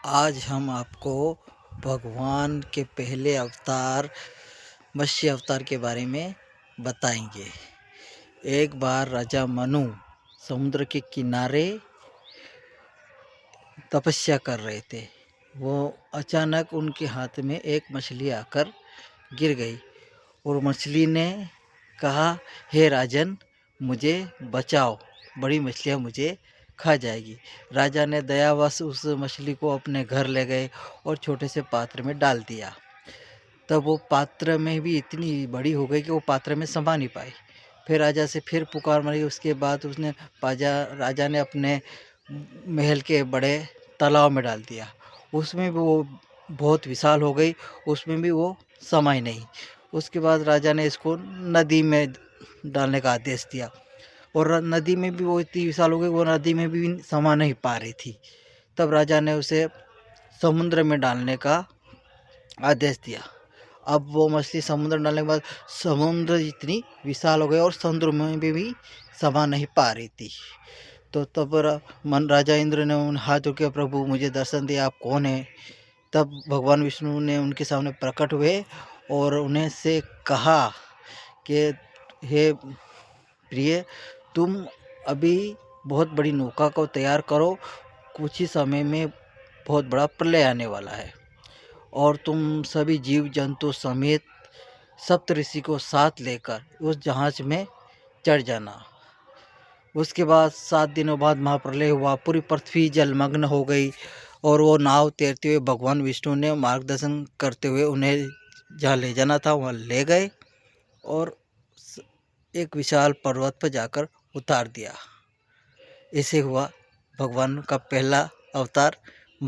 आज हम आपको भगवान के पहले अवतार मत्स्य अवतार के बारे में बताएंगे। एक बार राजा मनु समुद्र के किनारे तपस्या कर रहे थे। वो अचानक उनके हाथ में एक मछली आकर गिर गई और मछली ने कहा, हे राजन, मुझे बचाओ, बड़ी मछलियाँ मुझे खा जाएगी। राजा ने दयावश उस मछली को अपने घर ले गए और छोटे से पात्र में डाल दिया। तब वो पात्र में भी इतनी बड़ी हो गई कि वो पात्र में समा नहीं पाई। फिर राजा से फिर पुकार मारी। उसके बाद उसने राजा ने अपने महल के बड़े तालाब में डाल दिया। उसमें भी वो बहुत विशाल हो गई, उसमें भी वो समाई नहीं। उसके बाद राजा ने इसको नदी में डालने का आदेश दिया और नदी में भी वो इतनी विशाल हो गई, वो नदी में भी समा नहीं पा रही थी। तब राजा ने उसे समुद्र में डालने का आदेश दिया। अब वो मछली समुद्र में डालने के बाद समुद्र इतनी विशाल हो गई और समुद्र में भी समा नहीं पा रही थी। तो तब राजा इंद्र ने उन हाथ जोड़ के, प्रभु मुझे दर्शन दिया, आप कौन है? तब भगवान विष्णु ने उनके सामने प्रकट हुए और उन्हें से कहा कि हे प्रिय, तुम अभी बहुत बड़ी नौका को तैयार करो, कुछ ही समय में बहुत बड़ा प्रलय आने वाला है और तुम सभी जीव जंतु समेत सप्तऋषि को साथ लेकर उस जहाज में चढ़ जाना। उसके बाद 7 दिनों बाद महाप्रलय हुआ, पूरी पृथ्वी जलमग्न हो गई और वो नाव तैरते हुए भगवान विष्णु ने मार्गदर्शन करते हुए उन्हें जहाँ ले जाना था वहाँ ले गए और एक विशाल पर्वत पर जाकर उतार दिया। ऐसे हुआ भगवान का पहला अवतार